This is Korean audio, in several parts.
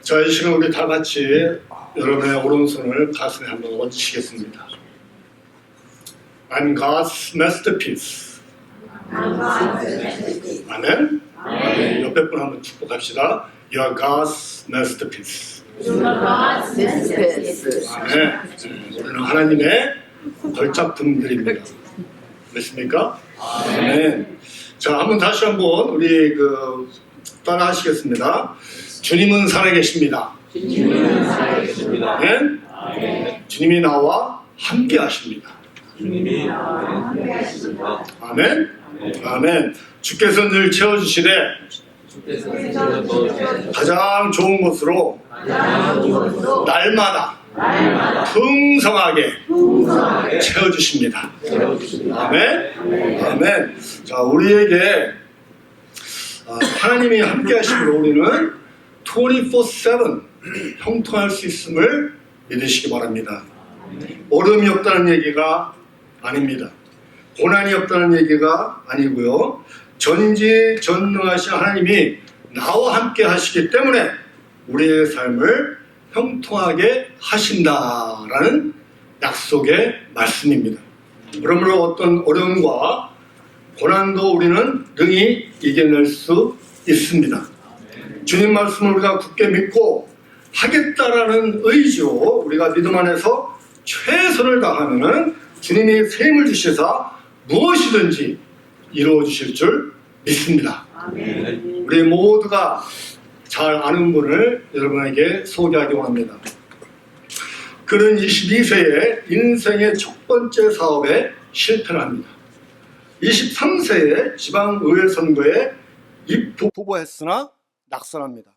자, 이 시간 우리 다 같이 여러분의 오른손을 가슴에 한번 얹으시겠습니다. I'm God's masterpiece. 아멘. 옆에 분 한번 축복합시다. You are God's masterpiece. 아멘. 우리는 하나님의 걸작품들입니다. 그렇습니까? 아멘. 자, 다시 한번 우리 따라 하시겠습니다. 주님은 살아계십니다. 아멘. 주님이 나와 함께 하십니다. 아멘. 아멘. 주께서 늘 채워주시되 가장 좋은 것으로 날마다 풍성하게 채워주십니다. 아멘. 아멘. 자, 우리에게 하나님이 함께 하심으로 우리는 24/7 형통할 수 있음을 믿으시기 바랍니다. 어려움이 없다는 얘기가 아닙니다. 고난이 없다는 얘기가 아니고요. 전지전능하신 하나님이 나와 함께 하시기 때문에 우리의 삶을 형통하게 하신다라는 약속의 말씀입니다. 그러므로 어떤 어려움과 고난도 우리는 능히 이겨낼 수 있습니다. 주님 말씀을 우리가 굳게 믿고 하겠다라는 의지로 우리가 믿음 안에서 최선을 다하면 주님이 셈을 주시사 무엇이든지 이루어 주실 줄 믿습니다. 우리 모두가 잘 아는 분을 여러분에게 소개하기 원합니다. 그는 22세에 인생의 첫 번째 사업에 실패를 합니다. 23세에 지방의회 선거에 후보했으나 낙선합니다.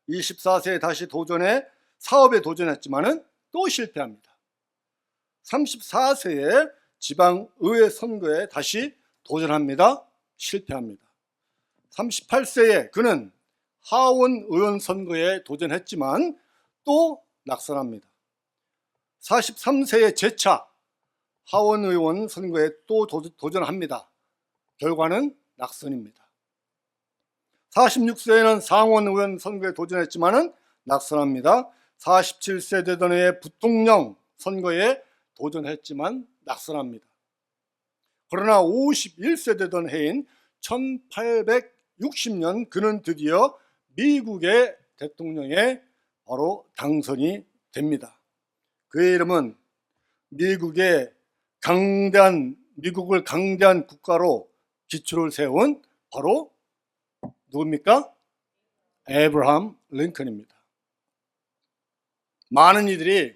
24세에 다시 사업에 도전했지만은 또 실패합니다. 34세에 지방의회 선거에 다시 도전합니다. 실패합니다. 38세에 그는 하원 의원 선거에 도전했지만 또 낙선합니다. 43세에 재차 하원 의원 선거에 또 도전합니다. 결과는 낙선입니다. 46세에는 상원 의원 선거에 도전했지만 낙선합니다. 47세 되던 해에 부통령 선거에 도전했지만 낙선합니다. 그러나 51세 되던 해인 1860년 그는 드디어 미국의 대통령에 바로 당선이 됩니다. 그의 이름은 미국을 강대한 국가로 기초를 세운 바로 누굽니까? 에브라함 링컨입니다. 많은 이들이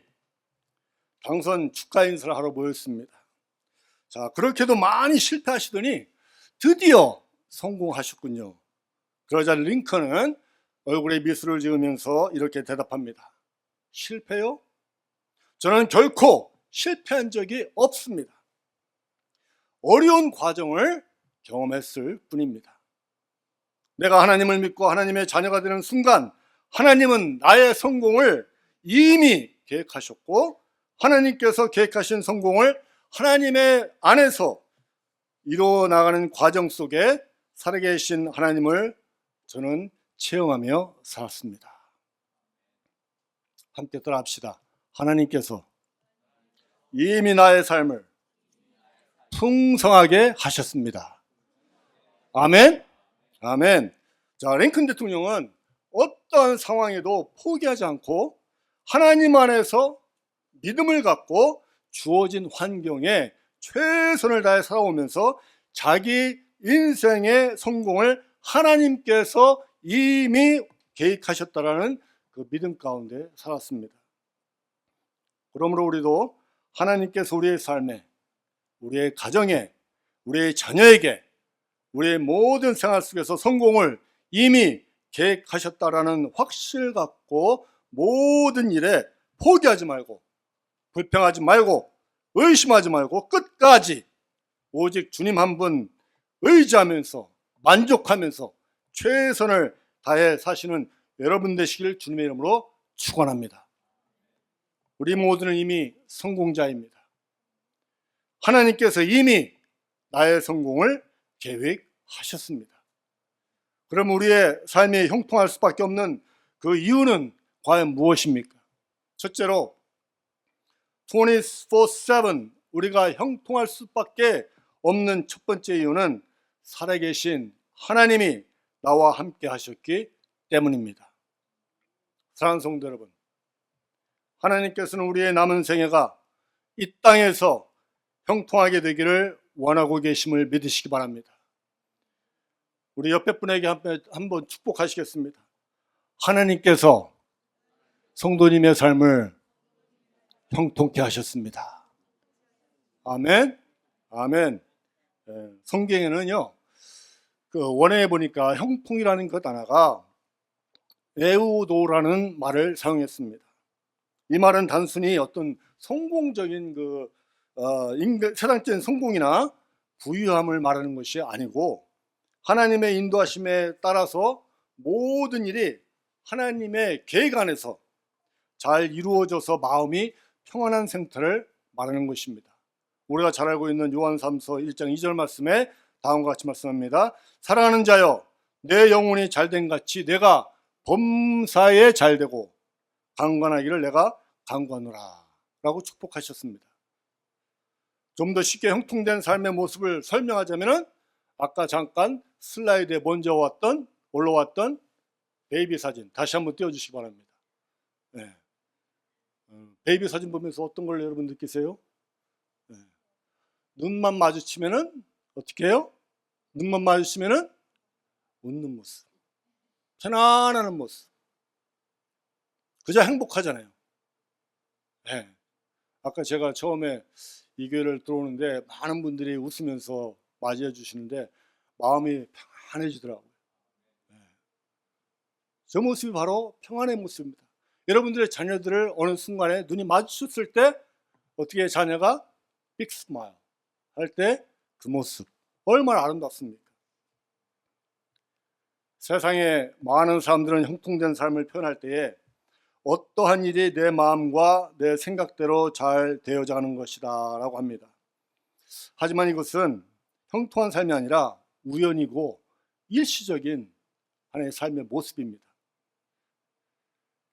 당선 축하 인사를 하러 모였습니다. 자, 그렇게도 많이 실패하시더니 드디어 성공하셨군요. 그러자 링컨은 얼굴에 미소를 지으면서 이렇게 대답합니다. 실패요? 저는 결코 실패한 적이 없습니다. 어려운 과정을 경험했을 뿐입니다. 내가 하나님을 믿고 하나님의 자녀가 되는 순간 하나님은 나의 성공을 이미 계획하셨고 하나님께서 계획하신 성공을 하나님의 안에서 이루어 나가는 과정 속에 살아계신 하나님을 저는 체험하며 살았습니다. 함께 따라합시다. 하나님께서 이미 나의 삶을 풍성하게 하셨습니다. 아멘. 아멘. 자, 링컨 대통령은 어떠한 상황에도 포기하지 않고 하나님 안에서 믿음을 갖고 주어진 환경에 최선을 다해 살아오면서 자기 인생의 성공을 하나님께서 이미 계획하셨다라는 그 믿음 가운데 살았습니다. 그러므로 우리도 하나님께서 우리의 삶에, 우리의 가정에, 우리의 자녀에게, 우리의 모든 생활 속에서 성공을 이미 계획하셨다라는 확신을 갖고 모든 일에 포기하지 말고 불평하지 말고 의심하지 말고 끝까지 오직 주님 한 분 의지하면서 만족하면서 최선을 다해 사시는 여러분 되시길 주님의 이름으로 축원합니다. 우리 모두는 이미 성공자입니다. 하나님께서 이미 나의 성공을 계획하셨습니다. 그럼 우리의 삶이 형통할 수밖에 없는 그 이유는 과연 무엇입니까? 첫째로 24/7 우리가 형통할 수밖에 없는 첫 번째 이유는 살아계신 하나님이 나와 함께 하셨기 때문입니다. 사랑하는 성도 여러분, 하나님께서는 우리의 남은 생애가 이 땅에서 형통하게 되기를 원하고 계심을 믿으시기 바랍니다. 우리 옆에 분에게 한번 축복하시겠습니다. 하나님께서 성도님의 삶을 형통케 하셨습니다. 아멘. 아멘. 성경에는요, 원어에 보니까 형통이라는 것 하나가 에우도라는 말을 사용했습니다. 이 말은 단순히 어떤 성공적인 세상적인 성공이나 부유함을 말하는 것이 아니고, 하나님의 인도하심에 따라서 모든 일이 하나님의 계획 안에서 잘 이루어져서 마음이 평안한 상태를 말하는 것입니다. 우리가 잘 알고 있는 요한3서 1장 2절 말씀에 다음과 같이 말씀합니다. 사랑하는 자여, 내 영혼이 잘된 같이 내가 범사에 잘되고 강건하기를 내가 강건하노라 라고 축복하셨습니다. 좀 더 쉽게 형통된 삶의 모습을 설명하자면, 아까 잠깐 슬라이드에 먼저 올라왔던 베이비 사진 다시 한번 띄워주시기 바랍니다. 네. 베이비 사진 보면서 어떤 걸 여러분 느끼세요? 네. 눈만 마주치면은 어떻게 해요? 눈만 마주치면은 웃는 모습, 편안한 모습, 그저 행복하잖아요. 네. 아까 제가 처음에 이 교회를 들어오는데 많은 분들이 웃으면서 맞이해 주시는데 마음이 평안해지더라고요. 네. 저 모습이 바로 평안의 모습입니다. 여러분들의 자녀들을 어느 순간에 눈이 마주쳤을 때 어떻게 자녀가 빅 스마일 할 때 그 모습 얼마나 아름답습니까? 세상에 많은 사람들은 형통된 삶을 표현할 때에 어떠한 일이 내 마음과 내 생각대로 잘 되어져 가는 것이다 라고 합니다. 하지만 이것은 형통한 삶이 아니라 우연이고 일시적인 하나의 삶의 모습입니다.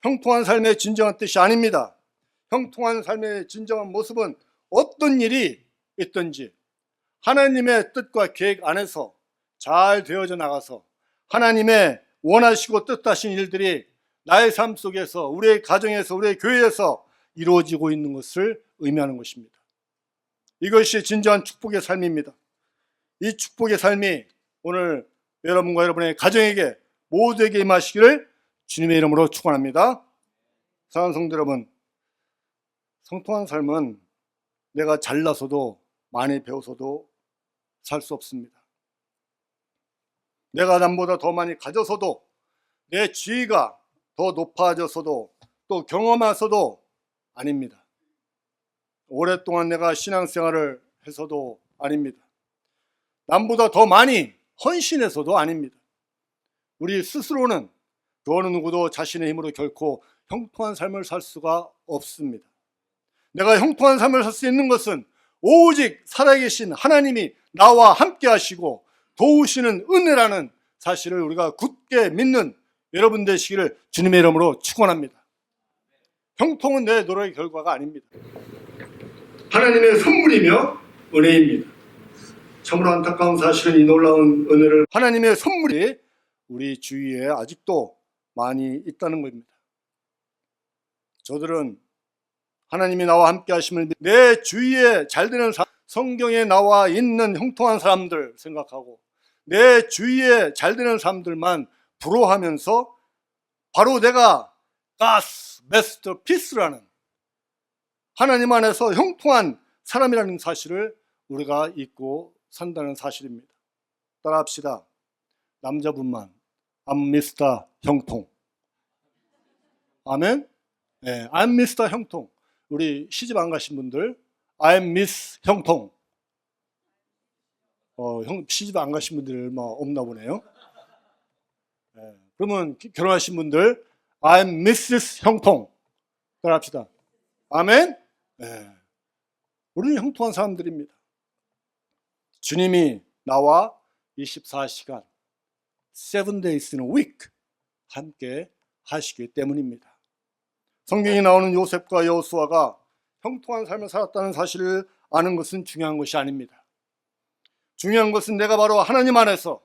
형통한 삶의 진정한 뜻이 아닙니다. 형통한 삶의 진정한 모습은 어떤 일이 있든지 하나님의 뜻과 계획 안에서 잘 되어져 나가서 하나님의 원하시고 뜻하신 일들이 나의 삶 속에서, 우리의 가정에서, 우리의 교회에서 이루어지고 있는 것을 의미하는 것입니다. 이것이 진정한 축복의 삶입니다. 이 축복의 삶이 오늘 여러분과 여러분의 가정에게 모두에게 임하시기를 주님의 이름으로 축원합니다. 사랑하는 성도 여러분, 형통한 삶은 내가 잘나서도 많이 배워서도 살 수 없습니다. 내가 남보다 더 많이 가져서도, 내 지위가 더 높아져서도, 또 경험해서도 아닙니다. 오랫동안 내가 신앙생활을 해서도 아닙니다. 남보다 더 많이 헌신해서도 아닙니다. 우리 스스로는 그 어느 누구도 자신의 힘으로 결코 형통한 삶을 살 수가 없습니다. 내가 형통한 삶을 살 수 있는 것은 오직 살아계신 하나님이 나와 함께 하시고 도우시는 은혜라는 사실을 우리가 굳게 믿는 여러분 되시기를 주님의 이름으로 축원합니다. 형통은 내 노력의 결과가 아닙니다. 하나님의 선물이며 은혜입니다. 참으로 안타까운 사실은 이 놀라운 은혜를, 하나님의 선물이 우리 주위에 아직도 많이 있다는 겁니다. 저들은 하나님이 나와 함께 하심을 내 주위에 잘되는 성경에 나와 있는 형통한 사람들 생각하고 내 주위에 잘되는 사람들만 부러워하면서 바로 내가 God's masterpiece라는 하나님 안에서 형통한 사람이라는 사실을 우리가 잊고 산다는 사실입니다. 따라합시다. 남자분만 I'm Mr. 형통. 아멘. 네, I'm Mr. 형통. 우리 시집 안 가신 분들 I'm Miss 형통. 시집 안 가신 분들 얼마 없나 보네요. 네, 그러면 결혼하신 분들 I'm Mrs. 형통. 따라합시다. 아멘. 네, 우리는 형통한 사람들입니다. 주님이 나와 24시간 7 days in a week 함께 하시기 때문입니다. 성경에 나오는 요셉과 여호수아가 형통한 삶을 살았다는 사실을 아는 것은 중요한 것이 아닙니다. 중요한 것은 내가 바로 하나님 안에서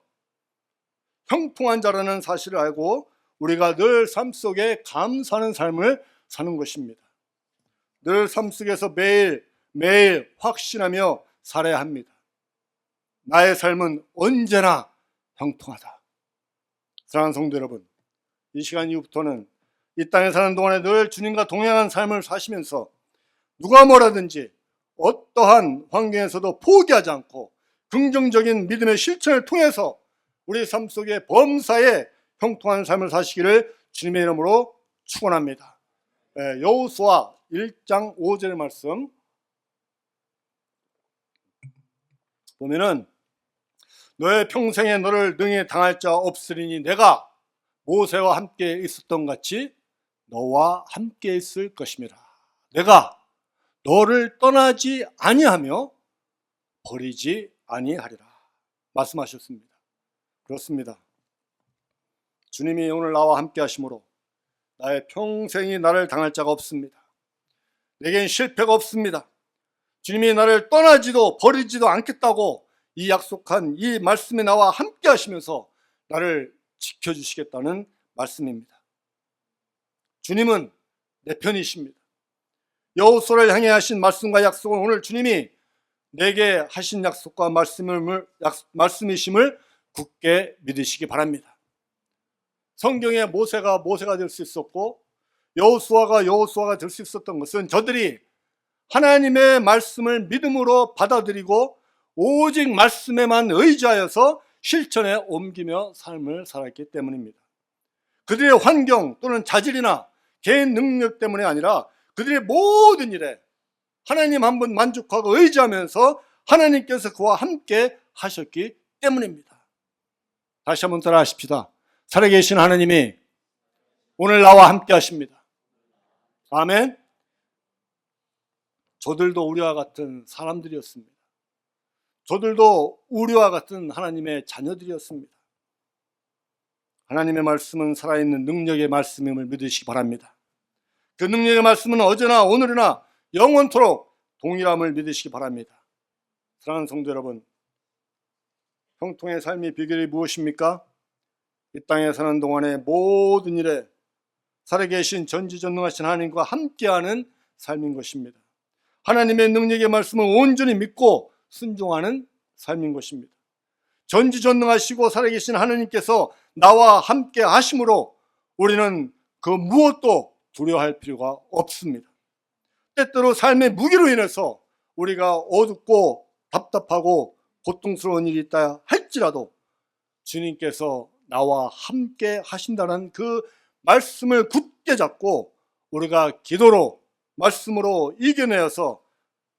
형통한 자라는 사실을 알고 우리가 늘 삶 속에 감사하는 삶을 사는 것입니다. 늘 삶 속에서 매일 확신하며 살아야 합니다. 나의 삶은 언제나 형통하다. 사랑하는 성도 여러분, 이 시간 이후부터는 이 땅에 사는 동안에 늘 주님과 동행한 삶을 사시면서 누가 뭐라든지 어떠한 환경에서도 포기하지 않고 긍정적인 믿음의 실천을 통해서 우리 삶 속에 범사에 형통한 삶을 사시기를 주님의 이름으로 축원합니다. 여호수아 1장 5절의 말씀 보면은 너의 평생에 너를 능히 당할 자 없으리니 내가 모세와 함께 있었던 같이 너와 함께 있을 것임이라. 내가 너를 떠나지 아니하며 버리지 아니하리라 말씀하셨습니다. 그렇습니다. 주님이 오늘 나와 함께 하심으로 나의 평생이 나를 당할 자가 없습니다. 내겐 실패가 없습니다. 주님이 나를 떠나지도 버리지도 않겠다고 이 약속한 이 말씀에 나와 함께 하시면서 나를 지켜주시겠다는 말씀입니다. 주님은 내 편이십니다. 여호수아를 향해 하신 말씀과 약속은 오늘 주님이 내게 하신 약속과 말씀이심을 굳게 믿으시기 바랍니다. 성경에 모세가 될 수 있었고 여호수아가 될 수 있었던 것은 저들이 하나님의 말씀을 믿음으로 받아들이고 오직 말씀에만 의지하여서 실천에 옮기며 삶을 살았기 때문입니다. 그들의 환경 또는 자질이나 개인 능력 때문이 아니라 그들의 모든 일에 하나님 한 분 만족하고 의지하면서 하나님께서 그와 함께 하셨기 때문입니다. 다시 한번 따라 하십시다. 살아계신 하나님이 오늘 나와 함께 하십니다. 아멘. 저들도 우리와 같은 사람들이었습니다. 저들도 우리와 같은 하나님의 자녀들이었습니다. 하나님의 말씀은 살아있는 능력의 말씀임을 믿으시기 바랍니다. 그 능력의 말씀은 어제나 오늘이나 영원토록 동일함을 믿으시기 바랍니다. 사랑하는 성도 여러분, 형통의 삶의 비결이 무엇입니까? 이 땅에 사는 동안에 모든 일에 살아계신 전지전능하신 하나님과 함께하는 삶인 것입니다. 하나님의 능력의 말씀을 온전히 믿고 순종하는 삶인 것입니다. 전지전능하시고 살아계신 하나님께서 나와 함께 하심으로 우리는 그 무엇도 두려워할 필요가 없습니다. 때때로 삶의 무기로 인해서 우리가 어둡고 답답하고 고통스러운 일이 있다 할지라도 주님께서 나와 함께 하신다는 그 말씀을 굳게 잡고 우리가 기도로 말씀으로 이겨내어서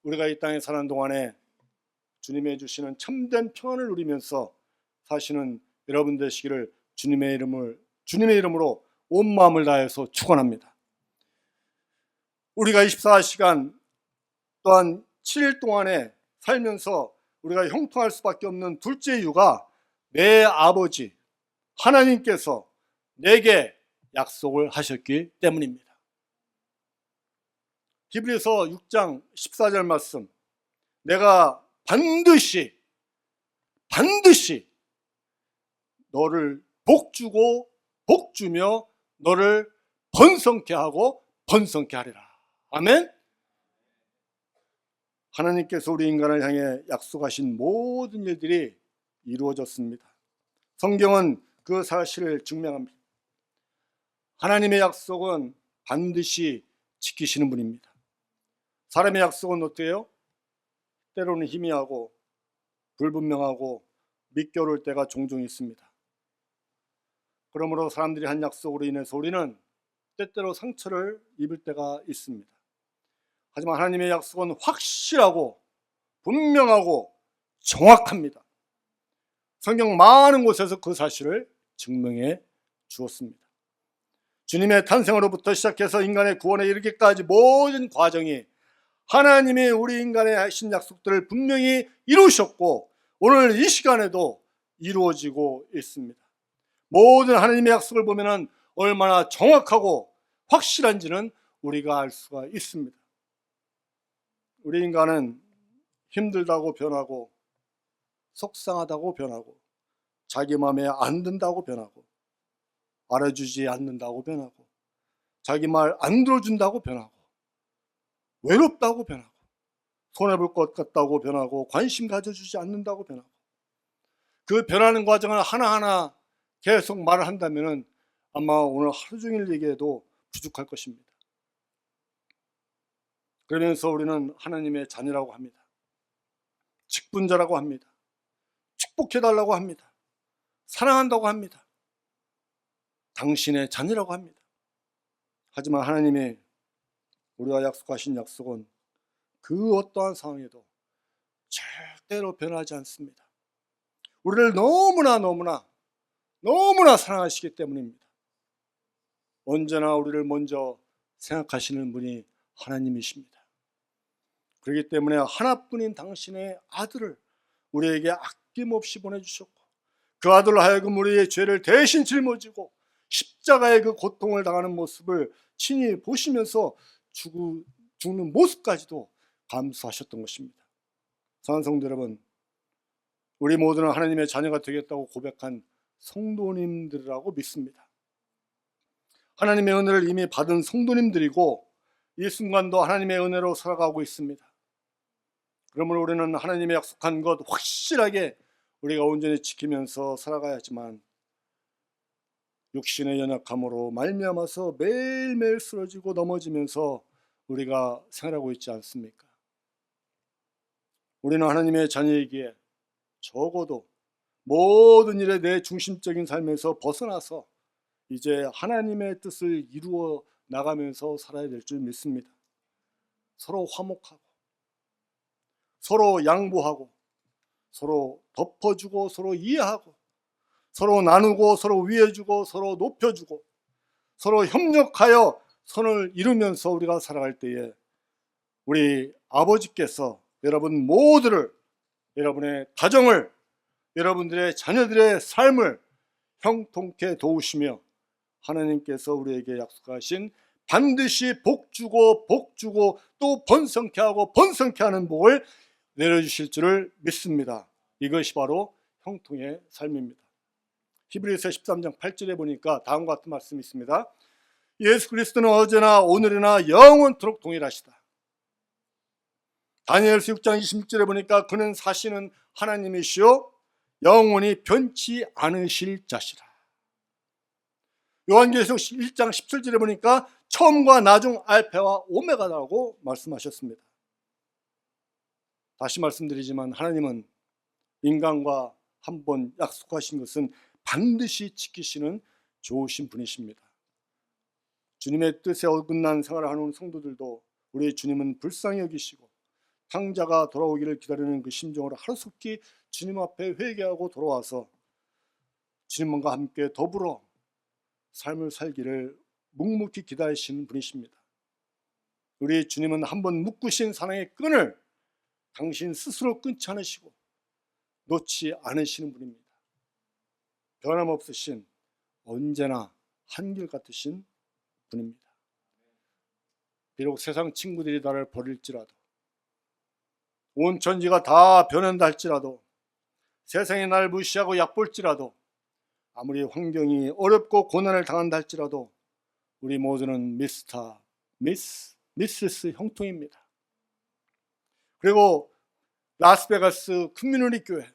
우리가 이 땅에 사는 동안에 주님의 주시는 참된 평안을 누리면서 사시는 여러분 되시기를 주님의 이름으로 온 마음을 다해서 축원합니다. 우리가 24시간 또한 7일 동안에 살면서 우리가 형통할 수밖에 없는 둘째 이유가 내 아버지 하나님께서 내게 약속을 하셨기 때문입니다. 히브리서 6장 14절 말씀, 내가 반드시 너를 복주고 복주며 너를 번성케 하고 번성케 하리라. 아멘. 하나님께서 우리 인간을 향해 약속하신 모든 일들이 이루어졌습니다. 성경은 그 사실을 증명합니다. 하나님의 약속은 반드시 지키시는 분입니다. 사람의 약속은 어때요? 때로는 희미하고 불분명하고 믿기 어려울 때가 종종 있습니다. 그러므로 사람들이 한 약속으로 인해서 우리는 때때로 상처를 입을 때가 있습니다. 하지만 하나님의 약속은 확실하고 분명하고 정확합니다. 성경 많은 곳에서 그 사실을 증명해 주었습니다. 주님의 탄생으로부터 시작해서 인간의 구원에 이르기까지 모든 과정이 하나님이 우리 인간에 하신 약속들을 분명히 이루셨고 오늘 이 시간에도 이루어지고 있습니다. 모든 하나님의 약속을 보면 얼마나 정확하고 확실한지는 우리가 알 수가 있습니다. 우리 인간은 힘들다고 변하고, 속상하다고 변하고, 자기 마음에 안 든다고 변하고, 알아주지 않는다고 변하고, 자기 말 안 들어준다고 변하고, 외롭다고 변하고, 손해볼 것 같다고 변하고, 관심 가져주지 않는다고 변하고, 그 변하는 과정을 하나하나 계속 말을 한다면 아마 오늘 하루 종일 얘기해도 부족할 것입니다. 그러면서 우리는 하나님의 자녀라고 합니다. 직분자라고 합니다. 축복해달라고 합니다. 사랑한다고 합니다. 당신의 자녀라고 합니다. 하지만 하나님이 우리와 약속하신 약속은 그 어떠한 상황에도 절대로 변하지 않습니다. 우리를 너무나 사랑하시기 때문입니다. 언제나 우리를 먼저 생각하시는 분이 하나님이십니다. 그렇기 때문에 하나뿐인 당신의 아들을 우리에게 아낌없이 보내주셨고, 그 아들로 하여금 우리의 죄를 대신 짊어지고 십자가의 그 고통을 당하는 모습을 친히 보시면서 죽는 모습까지도 감수하셨던 것입니다. 사랑하는 성도 여러분, 우리 모두는 하나님의 자녀가 되겠다고 고백한 성도님들이라고 믿습니다. 하나님의 은혜를 이미 받은 성도님들이고, 이 순간도 하나님의 은혜로 살아가고 있습니다. 그러므로 우리는 하나님의 약속한 것 확실하게 우리가 온전히 지키면서 살아가야지만, 육신의 연약함으로 말미암아서 매일매일 쓰러지고 넘어지면서 우리가 생활하고 있지 않습니까? 우리는 하나님의 자녀이기에 적어도 모든 일에 내 중심적인 삶에서 벗어나서 이제 하나님의 뜻을 이루어 나가면서 살아야 될 줄 믿습니다. 서로 화목하고, 서로 양보하고, 서로 덮어주고, 서로 이해하고, 서로 나누고, 서로 위해주고, 서로 높여주고, 서로 협력하여 선을 이루면서 우리가 살아갈 때에 우리 아버지께서 여러분 모두를, 여러분의 가정을, 여러분들의 자녀들의 삶을 형통케 도우시며, 하나님께서 우리에게 약속하신 반드시 복주고 또 번성케 하고 번성케 하는 복을 내려주실 줄을 믿습니다. 이것이 바로 형통의 삶입니다. 히브리서 13장 8절에 보니까 다음과 같은 말씀이 있습니다. 예수 그리스도는 어제나 오늘이나 영원토록 동일하시다. 다니엘서 6장 26절에 보니까 그는 사시는 하나님이시요 영원히 변치 않으실 자시라. 요한계시록 1장 17절에 보니까 처음과 나중 알파와 오메가라고 말씀하셨습니다. 다시 말씀드리지만 하나님은 인간과 한번 약속하신 것은 반드시 지키시는 좋으신 분이십니다. 주님의 뜻에 어긋난 생활을 하는 성도들도 우리 주님은 불쌍히 여기시고, 탕자가 돌아오기를 기다리는 그 심정으로 하루속히 주님 앞에 회개하고 돌아와서 주님과 함께 더불어 삶을 살기를 묵묵히 기다리시는 분이십니다. 우리 주님은 한번 묶으신 사랑의 끈을 당신 스스로 끊지 않으시고 놓지 않으시는 분입니다. 변함없으신, 언제나 한결같으신 분입니다. 비록 세상 친구들이 나를 버릴지라도, 온 천지가 다 변한다 할지라도, 세상이 나를 무시하고 얕볼지라도, 아무리 환경이 어렵고 고난을 당한다 할지라도 우리 모두는 미스스 형통입니다. 그리고 라스베가스 커뮤니티 교회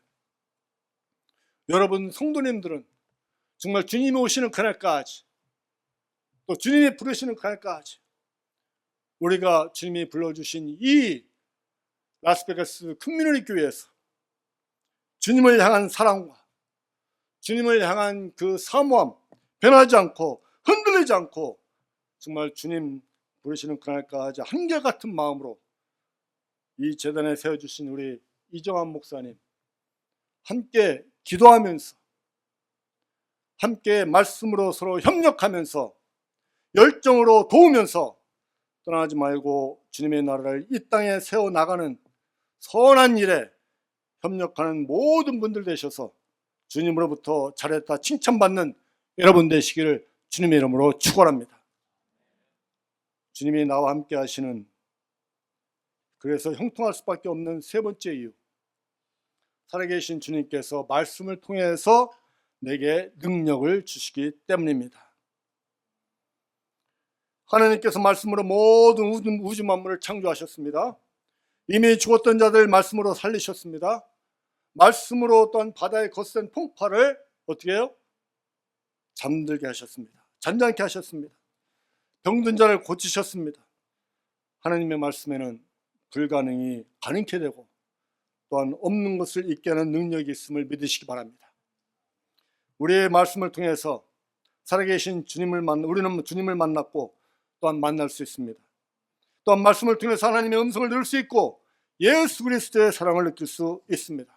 여러분 성도님들은 정말 주님이 오시는 그날까지, 또 주님이 부르시는 그날까지 우리가 주님이 불러주신 이 라스베가스 커뮤니티 교회에서 주님을 향한 사랑과 주님을 향한 그 사모함 변하지 않고 흔들리지 않고 정말 주님 부르시는 그날까지 한결같은 마음으로 이 재단에 세워주신 우리 이정환 목사님 함께 기도하면서, 함께 말씀으로 서로 협력하면서 열정으로 도우면서 떠나지 말고 주님의 나라를 이 땅에 세워나가는 선한 일에 협력하는 모든 분들 되셔서 주님으로부터 잘했다 칭찬받는 여러분 되시기를 주님의 이름으로 축원합니다. 주님이 나와 함께 하시는, 그래서 형통할 수밖에 없는 세 번째 이유, 살아계신 주님께서 말씀을 통해서 내게 능력을 주시기 때문입니다. 하나님께서 말씀으로 모든 우주 만물을 창조하셨습니다. 이미 죽었던 자들 말씀으로 살리셨습니다. 말씀으로 또한 바다의 거센 풍파를 어떻게 해요? 잠들게 하셨습니다. 잔잔케 하셨습니다. 병든 자를 고치셨습니다. 하나님의 말씀에는 불가능이 가능케 되고 또한 없는 것을 있게 하는 능력이 있음을 믿으시기 바랍니다. 우리의 말씀을 통해서 살아계신 우리는 주님을 만났고 또한 만날 수 있습니다. 또한 말씀을 통해서 하나님의 음성을 들을 수 있고 예수 그리스도의 사랑을 느낄 수 있습니다.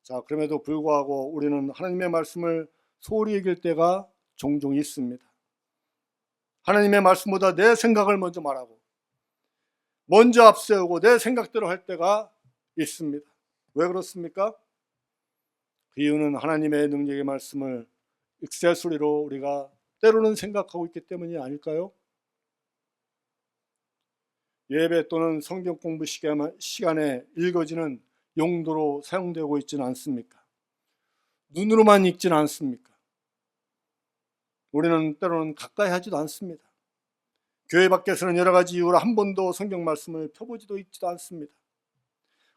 자, 그럼에도 불구하고 우리는 하나님의 말씀을 소홀히 여길 때가 종종 있습니다. 하나님의 말씀보다 내 생각을 먼저 말하고 먼저 앞세우고 내 생각대로 할 때가 있습니다. 왜 그렇습니까? 그 이유는 하나님의 능력의 말씀을 익새소리로 우리가 때로는 생각하고 있기 때문이 아닐까요? 예배 또는 성경 공부 시간에 읽어지는 용도로 사용되고 있지는 않습니까? 눈으로만 읽지는 않습니까? 우리는 때로는 가까이 하지도 않습니다. 교회 밖에서는 여러 가지 이유로 한 번도 성경 말씀을 펴보지도 있지도 않습니다.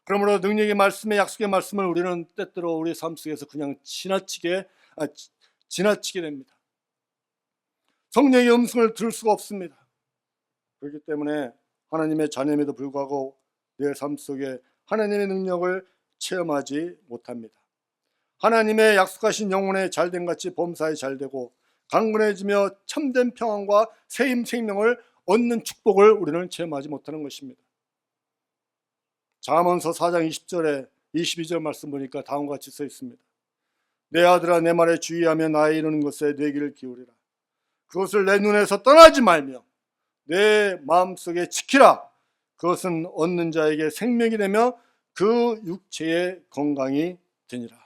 그러므로 능력의 말씀의 약속의 말씀을 우리는 때때로 우리 삶 속에서 그냥 지나치게 됩니다. 성령의 음성을 들을 수가 없습니다. 그렇기 때문에 하나님의 자녀임에도 불구하고 내 삶 속에 하나님의 능력을 체험하지 못합니다. 하나님의 약속하신 영혼의 잘됨 같이 범사에 잘되고 강건해지며 참된 평안과 새임 생명을 얻는 축복을 우리는 체험하지 못하는 것입니다. 잠언서 4장 20절에 22절 말씀 보니까 다음과 같이 써 있습니다. 내 아들아, 내 말에 주의하며 나의 이르는 것에 내 귀를 기울이라. 그것을 내 눈에서 떠나지 말며 내 마음속에 지키라. 그것은 얻는 자에게 생명이 되며 그 육체의 건강이 되니라.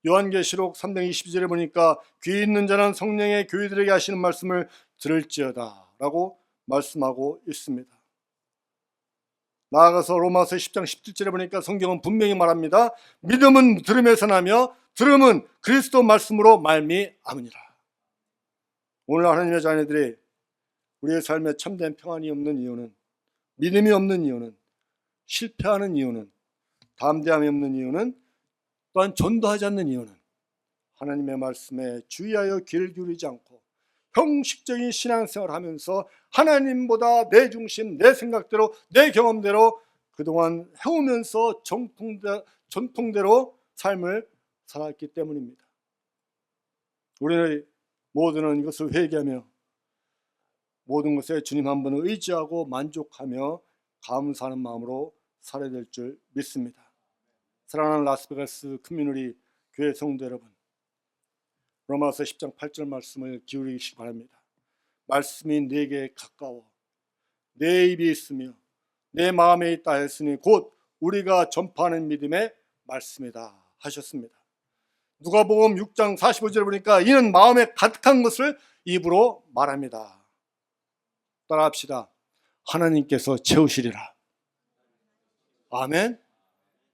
요한계시록 3장 22절에 보니까 귀 있는 자는 성령의 교회들에게 하시는 말씀을 들을지어다 라고 말씀하고 있습니다. 나아가서 로마서 10장 17절에 보니까 성경은 분명히 말합니다. 믿음은 들음에서 나며 들음은 그리스도 말씀으로 말미암으니라. 오늘 하나님의 자녀들이 우리의 삶에 참된 평안이 없는 이유는, 믿음이 없는 이유는, 실패하는 이유는, 담대함이 없는 이유는, 또한 전도하지 않는 이유는 하나님의 말씀에 주의하여 귀를 기울이지 않고 형식적인 신앙생활을 하면서 하나님보다 내 중심, 내 생각대로, 내 경험대로 그동안 해오면서 전통대로 삶을 살았기 때문입니다. 우리는 모두는 이것을 회개하며 모든 것에 주님 한 분을 의지하고 만족하며 감사하는 마음으로 살아야 될 줄 믿습니다. 사랑하는 라스베가스 커뮤니티 교회 성도 여러분, 로마서 10장 8절 말씀을 기울이시기 바랍니다. 말씀이 내게 가까워 내 입에 있으며 내 마음에 있다 했으니 곧 우리가 전파하는 믿음의 말씀이다 하셨습니다. 누가복음 6장 45절에 보니까 이는 마음에 가득한 것을 입으로 말합니다. 따라합시다. 하나님께서 채우시리라. 아멘.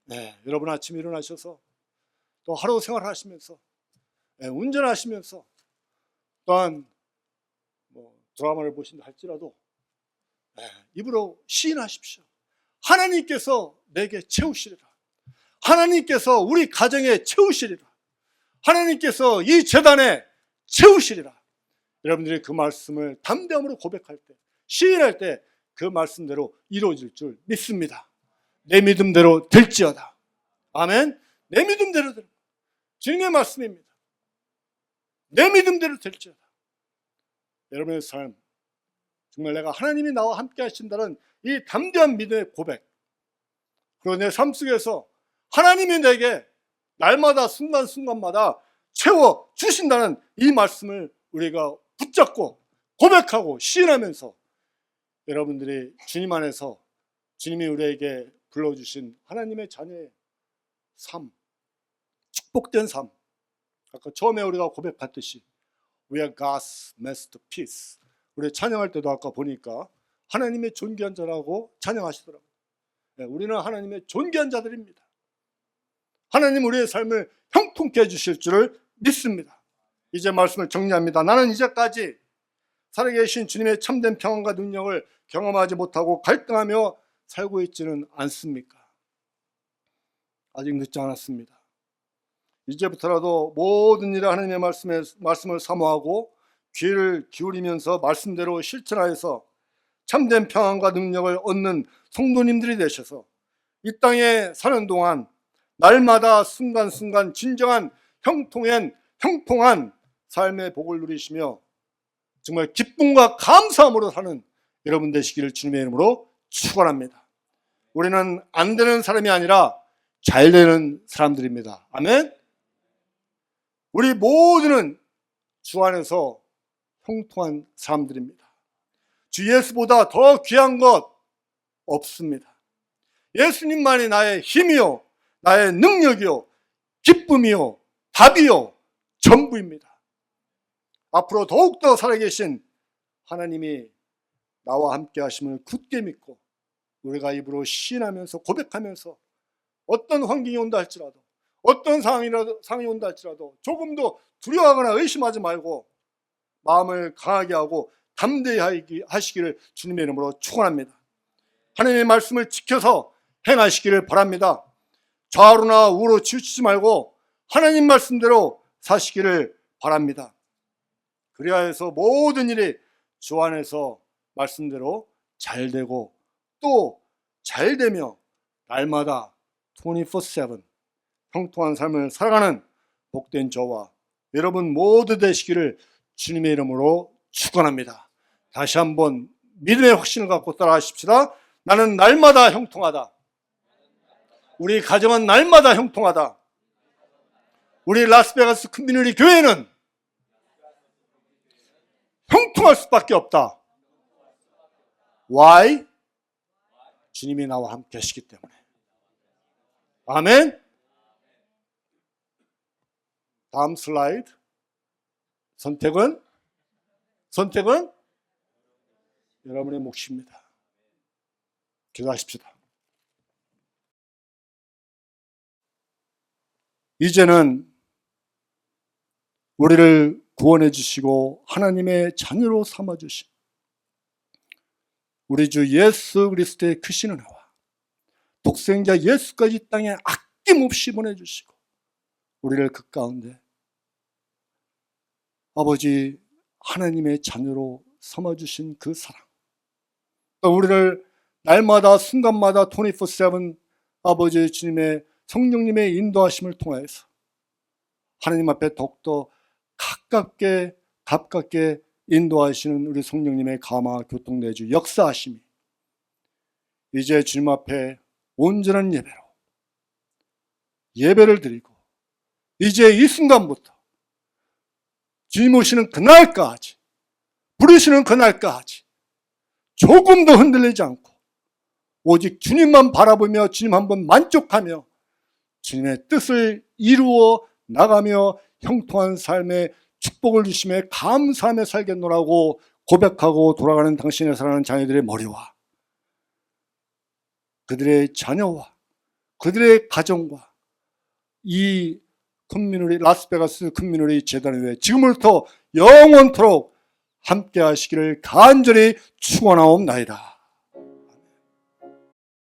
네, 여러분 아침에 일어나셔서 또 하루 생활하시면서 운전하시면서 또한 드라마를 보신다 할지라도 입으로 시인하십시오. 하나님께서 내게 채우시리라. 하나님께서 우리 가정에 채우시리라. 하나님께서 이 재단에 채우시리라. 여러분들이 그 말씀을 담대함으로 고백할 때, 시인할 때 그 말씀대로 이루어질 줄 믿습니다. 내 믿음대로 될지어다. 아멘. 내 믿음대로 될 주님의 말씀입니다. 내 믿음대로 될지어다. 여러분의 삶, 정말 내가 하나님이 나와 함께 하신다는 이 담대한 믿음의 고백, 그리고 내 삶 속에서 하나님이 내게 날마다 순간순간마다 채워 주신다는 이 말씀을 우리가 붙잡고 고백하고 시인하면서 여러분들이 주님 안에서 주님이 우리에게 불러주신 하나님의 자녀의 삶, 축복된 삶, 아까 처음에 우리가 고백했듯이 We are God's masterpiece. 우리 찬양할 때도 아까 보니까 하나님의 존귀한 자라고 찬양하시더라고요. 네, 우리는 하나님의 존귀한 자들입니다. 하나님 우리의 삶을 형통케 해주실 줄을 믿습니다. 이제 말씀을 정리합니다. 나는 이제까지 살아계신 주님의 참된 평안과 능력을 경험하지 못하고 갈등하며 살고 있지는 않습니까? 아직 늦지 않았습니다. 이제부터라도 모든 일에 하나님의 말씀을 사모하고 귀를 기울이면서 말씀대로 실천하여서 참된 평안과 능력을 얻는 성도님들이 되셔서 이 땅에 사는 동안 날마다 순간순간 진정한 형통한 삶의 복을 누리시며 정말 기쁨과 감사함으로 사는 여러분 되시기를 주님의 이름으로 축원합니다. 우리는 안 되는 사람이 아니라 잘 되는 사람들입니다. 아멘. 우리 모두는 주 안에서 형통한 사람들입니다. 주 예수보다 더 귀한 것 없습니다. 예수님만이 나의 힘이요, 나의 능력이요, 기쁨이요, 답이요, 전부입니다. 앞으로 더욱더 살아계신 하나님이 나와 함께 하심을 굳게 믿고 우리가 입으로 시인하면서 고백하면서 어떤 환경이 온다 할지라도, 어떤 상황이 온다 할지라도 조금도 두려워하거나 의심하지 말고 마음을 강하게 하고 담대히 하시기를 주님의 이름으로 축원합니다. 하나님의 말씀을 지켜서 행하시기를 바랍니다. 좌우로나 우로 치우치지 말고 하나님 말씀대로 사시기를 바랍니다. 그리하여서 모든 일이 주 안에서 말씀대로 잘 되고 또 잘 되며 날마다 24/7 형통한 삶을 살아가는 복된 저와 여러분 모두 되시기를 주님의 이름으로 축원합니다. 다시 한번 믿음의 확신을 갖고 따라하십시다. 나는 날마다 형통하다. 우리 가정은 날마다 형통하다. 우리 라스베가스 커뮤니티 교회는 형통할 수밖에 없다. Why? 주님이 나와 함께 하시기 때문에. 아멘. 다음 슬라이드. 선택은 여러분의 몫입니다. 기도하십시다. 이제는 우리를 구원해 주시고 하나님의 자녀로 삼아 주신 우리 주 예수 그리스도의 크신 은혜와 독생자 예수까지 이 땅에 아낌없이 보내주시고 우리를 그 가운데 아버지 하나님의 자녀로 삼아주신 그 사랑, 또 우리를 날마다 순간마다 24/7 아버지 주님의 성령님의 인도하심을 통하여서 하나님 앞에 더욱더 가깝게 인도하시는 우리 성령님의 감화 교통내주 역사하심이 이제 주님 앞에 온전한 예배를 드리고 이제 이 순간부터 주님 오시는 그날까지, 부르시는 그날까지 조금도 흔들리지 않고 오직 주님만 바라보며 주님 한번 만족하며 주님의 뜻을 이루어 나가며 형통한 삶의 축복을 주심에 감사하며 살겠노라고 고백하고 돌아가는 당신의 사랑하는 자녀들의 머리와 그들의 자녀와 그들의 가정과 이 커뮤니티, 라스베가스 커뮤니티 재단 위에 지금부터 영원토록 함께 하시기를 간절히 축원하옵나이다.